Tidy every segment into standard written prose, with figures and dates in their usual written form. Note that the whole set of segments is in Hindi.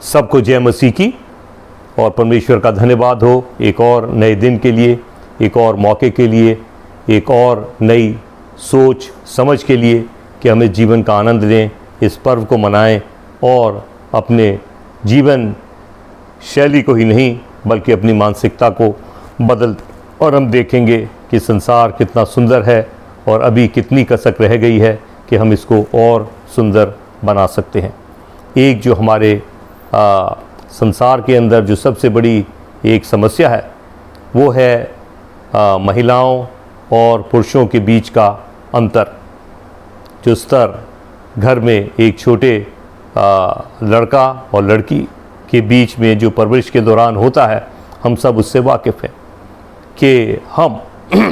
सबको जय मसीह की और परमेश्वर का धन्यवाद हो एक और नए दिन के लिए, एक और मौके के लिए, एक और नई सोच समझ के लिए कि हमें जीवन का आनंद लें, इस पर्व को मनाएं और अपने जीवन शैली को ही नहीं बल्कि अपनी मानसिकता को बदल। और हम देखेंगे कि संसार कितना सुंदर है और अभी कितनी कसक रह गई है कि हम इसको और सुंदर बना सकते हैं। एक जो हमारे संसार के अंदर जो सबसे बड़ी एक समस्या है वो है महिलाओं और पुरुषों के बीच का अंतर। जो स्तर घर में एक छोटे लड़का और लड़की के बीच में जो परवरिश के दौरान होता है, हम सब उससे वाकिफ़ हैं कि हम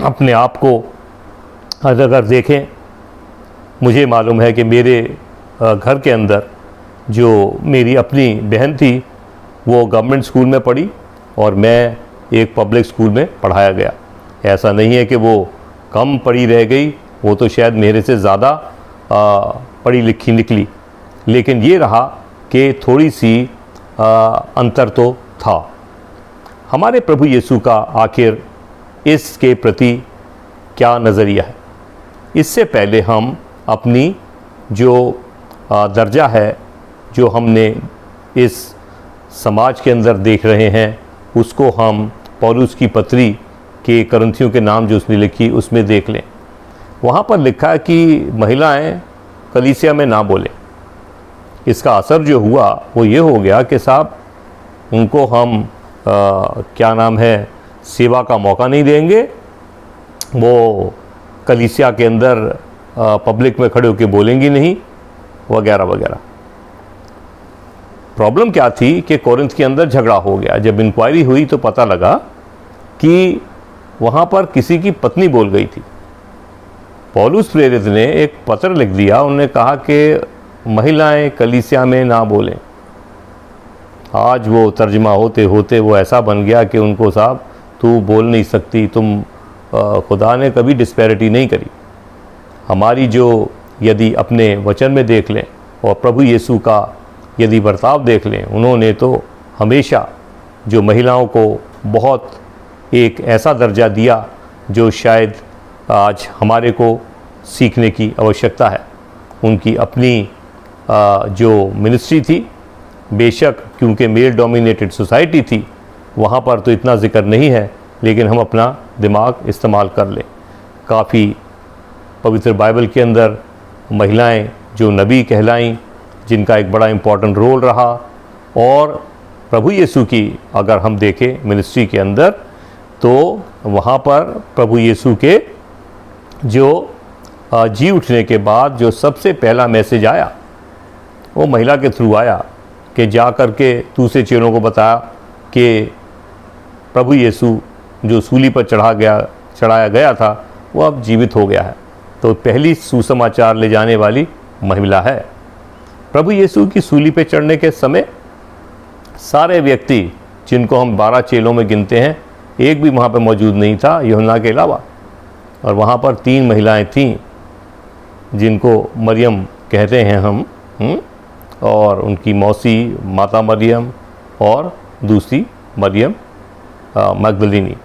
अपने आप को अगर देखें, मुझे मालूम है कि मेरे घर के अंदर जो मेरी अपनी बहन थी वो गवर्नमेंट स्कूल में पढ़ी और मैं एक पब्लिक स्कूल में पढ़ाया गया। ऐसा नहीं है कि वो कम पढ़ी रह गई, वो तो शायद मेरे से ज़्यादा पढ़ी लिखी निकली, लेकिन ये रहा कि थोड़ी सी अंतर तो था। हमारे प्रभु यीशु का आखिर इसके प्रति क्या नज़रिया है, इससे पहले हम अपनी जो दर्जा है, जो हमने इस समाज के अंदर देख रहे हैं, उसको हम पौलुस की पत्री के करंथियों के नाम जो उसने लिखी उसमें देख लें। वहाँ पर लिखा है कि महिलाएं कलीसिया में ना बोलें। इसका असर जो हुआ वो ये हो गया कि साहब उनको हम क्या नाम है, सेवा का मौका नहीं देंगे, वो कलीसिया के अंदर पब्लिक में खड़े होकर बोलेंगी नहीं, वगैरह वगैरह। प्रॉब्लम क्या थी कि कोरिंथ के अंदर झगड़ा हो गया। जब इंक्वायरी हुई तो पता लगा कि वहाँ पर किसी की पत्नी बोल गई थी। पौलुस प्रेरित ने एक पत्र लिख दिया, उन्होंने कहा कि महिलाएं कलीसिया में ना बोलें। आज वो तर्जमा होते होते वो ऐसा बन गया कि उनको साहब तू बोल नहीं सकती, तुम खुदा ने कभी डिस्पैरिटी नहीं करी। हमारी जो यदि अपने वचन में देख लें और प्रभु यीशु का यदि बर्ताव देख लें, उन्होंने तो हमेशा जो महिलाओं को बहुत एक ऐसा दर्जा दिया जो शायद आज हमारे को सीखने की आवश्यकता है। उनकी अपनी जो मिनिस्ट्री थी, बेशक क्योंकि मेल डोमिनेटेड सोसाइटी थी, वहाँ पर तो इतना जिक्र नहीं है, लेकिन हम अपना दिमाग इस्तेमाल कर लें। काफ़ी पवित्र बाइबल के अंदर महिलाएं जो नबी कहलाईं, जिनका एक बड़ा इम्पॉर्टेंट रोल रहा। और प्रभु यीशु की अगर हम देखें मिनिस्ट्री के अंदर, तो वहाँ पर प्रभु यीशु के जो जी उठने के बाद जो सबसे पहला मैसेज आया वो महिला के थ्रू आया कि जा कर के दूसरे चेलों को बताया कि प्रभु यीशु जो सूली पर चढ़ाया गया था वो अब जीवित हो गया है। तो पहली सुसमाचार ले जाने वाली महिला है। प्रभु यीशु की सूली पे चढ़ने के समय सारे व्यक्ति जिनको हम 12 चेलों में गिनते हैं, एक भी वहाँ पर मौजूद नहीं था यूहन्ना के अलावा। और वहाँ पर 3 महिलाएं थीं जिनको मरियम कहते हैं हम, और उनकी मौसी माता मरियम और दूसरी मरियम मगदलिनी।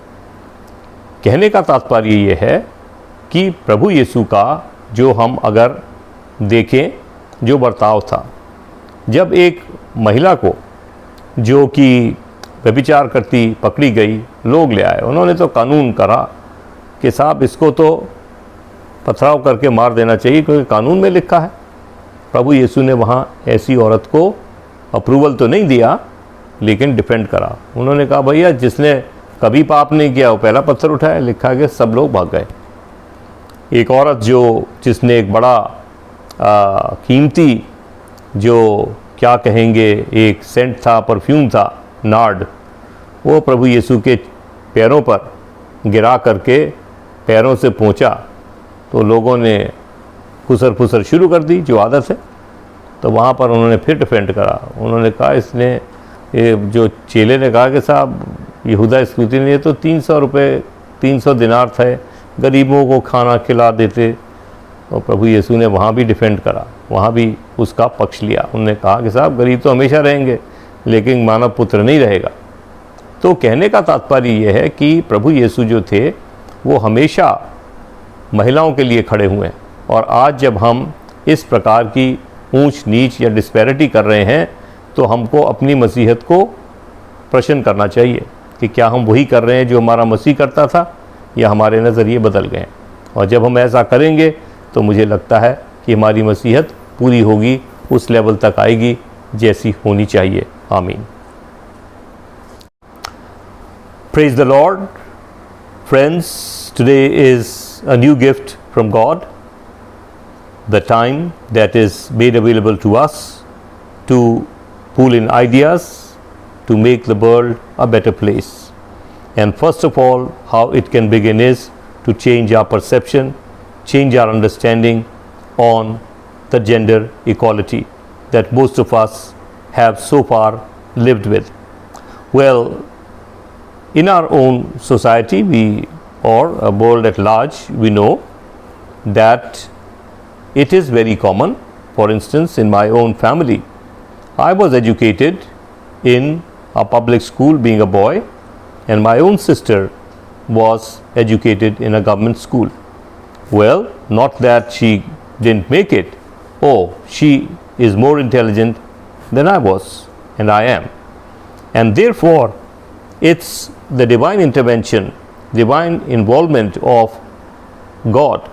कहने का तात्पर्य ये है कि प्रभु यीशु का जो हम अगर देखें जो बर्ताव था, जब एक महिला को जो कि व्यभिचार करती पकड़ी गई, लोग ले आए, उन्होंने तो कानून करा कि साहब इसको तो पथराव करके मार देना चाहिए क्योंकि कानून में लिखा है। प्रभु यीशु ने वहाँ ऐसी औरत को अप्रूवल तो नहीं दिया, लेकिन डिफेंड करा। उन्होंने कहा भैया जिसने कभी पाप नहीं किया वो पहला पत्थर उठाया। लिखा कि सब लोग भाग गए। एक औरत जिसने एक बड़ा कीमती जो क्या कहेंगे एक सेंट था, परफ्यूम था, नार्ड, वो प्रभु यीशु के पैरों पर गिरा करके पैरों से पहुँचा तो लोगों ने खुसर फुसर शुरू कर दी जो आदत है। तो वहाँ पर उन्होंने फिर डिफेंड करा। उन्होंने कहा इसने जो चेले ने कहा कि साहब यहूदा इस्करियोती ने तो 300 रुपये 300 दिनार थे, गरीबों को खाना खिला देते। और प्रभु यीशु ने वहाँ भी डिफेंड करा, वहाँ भी उसका पक्ष लिया। उन्होंने कहा कि साहब गरीब तो हमेशा रहेंगे, लेकिन मानव पुत्र नहीं रहेगा। तो कहने का तात्पर्य यह है कि प्रभु यीशु जो थे वो हमेशा महिलाओं के लिए खड़े हुए हैं, और आज जब हम इस प्रकार की ऊंच नीच या डिस्पैरिटी कर रहे हैं तो हमको अपनी मसीहत को प्रश्न करना चाहिए कि क्या हम वही कर रहे हैं जो हमारा मसीह करता था, या हमारे नज़रिए बदल गए हैं। और जब हम ऐसा करेंगे तो मुझे लगता है कि हमारी मसीहत पूरी होगी, उस लेवल तक आएगी जैसी होनी चाहिए। आमीन। Praise the Lord. Friends, today is a new gift from God, the time that is made available to us to pool in ideas to make the world a better place. And first of all, how it can begin is to change our perception, change our understanding on the gender equality that most of us have so far lived with. Well, in our own society, or a world at large, we know that it is very common. For instance, in my own family, I was educated in a public school being a boy, and my own sister was educated in a government school. Well, not that she didn't make it. Oh, she is more intelligent than I was, and I am. And therefore, it's the divine intervention, divine involvement of God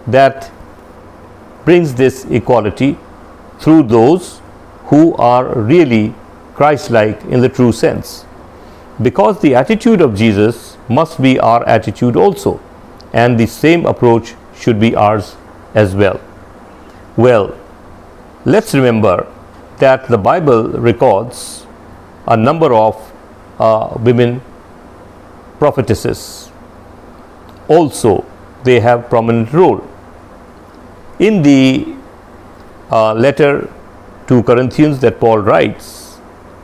that brings this equality through those who are really Christ-like in the true sense. Because the attitude of Jesus must be our attitude also, and the same approach should be ours as well. Well, let's remember that the Bible records a number of women prophetesses. Also, they have prominent role. In the letter to Corinthians that Paul writes,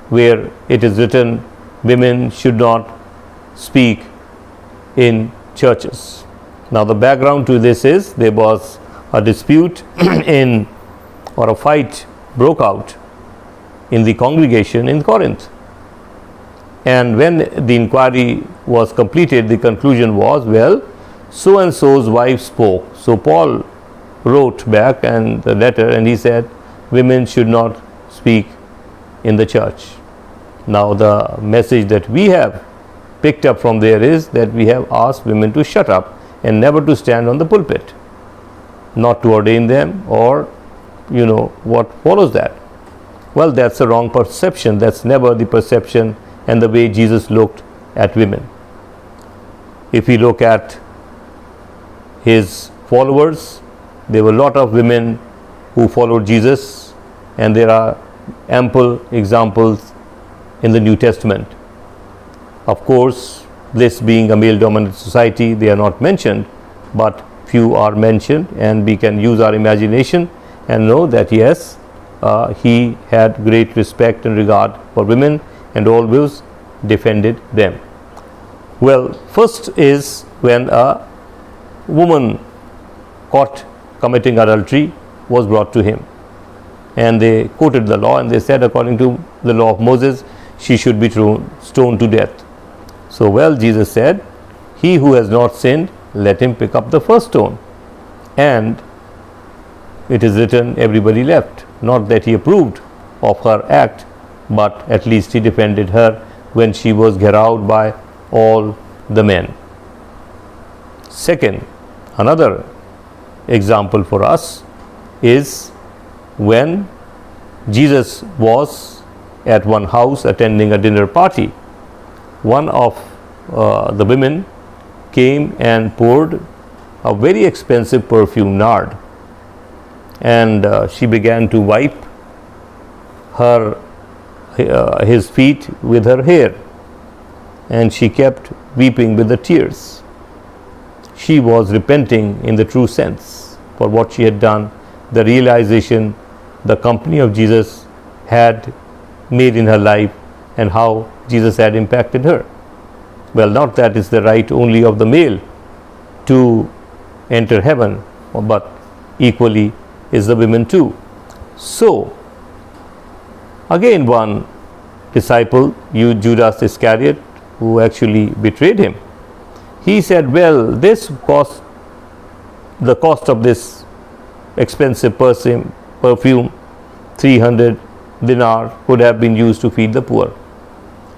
where it is written, women should not speak in churches. Now, the background to this is there was a dispute or a fight broke out in the congregation in Corinth. And when the inquiry was completed, the conclusion was, well, so and so's wife spoke. So Paul wrote back and the letter, and he said, women should not speak in the church. Now, the message that we have picked up from there is that we have asked women to shut up and never to stand on the pulpit, not to ordain them, or what follows that. Well, that's a wrong perception. That's never the perception and the way Jesus looked at women. If we look at his followers, there were a lot of women who followed Jesus, and there are ample examples in the New Testament. Of course, this being a male-dominant society, they are not mentioned, but few are mentioned, and we can use our imagination and know that yes, he had great respect and regard for women and always defended them. Well, first is when a woman caught committing adultery was brought to him, and they quoted the law, and they said, according to the law of Moses, she should be stoned to death. So, well, Jesus said, he who has not sinned, let him pick up the first stone. And it is written, everybody left. Not that he approved of her act, but at least he defended her when she was garoed by all the men. Second, another example for us is when Jesus was at one house attending a dinner party. One of the women came and poured a very expensive perfume, nard, and she began to wipe his feet with her hair, and she kept weeping with the tears. She was repenting in the true sense for what she had done, the realization the company of Jesus had made in her life, and how Jesus had impacted her. Well, not that it's the right only of the male to enter heaven, but equally is the women too. So, again one disciple, Judas Iscariot, who actually betrayed him, he said, well, the cost of this expensive perfume, 300 dinar, could have been used to feed the poor.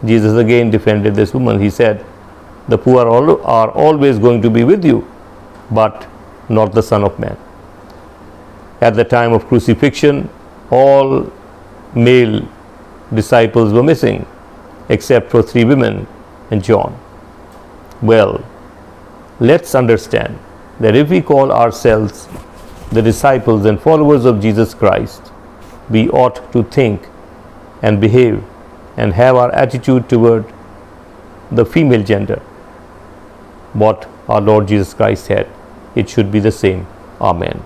Jesus again defended this woman. He said, the poor are always going to be with you, but not the Son of Man. At the time of crucifixion, all male disciples were missing, except for 3 women and John. Well, let's understand that if we call ourselves the disciples and followers of Jesus Christ, we ought to think and behave and have our attitude toward the female gender what our Lord Jesus Christ said. It should be the same. Amen.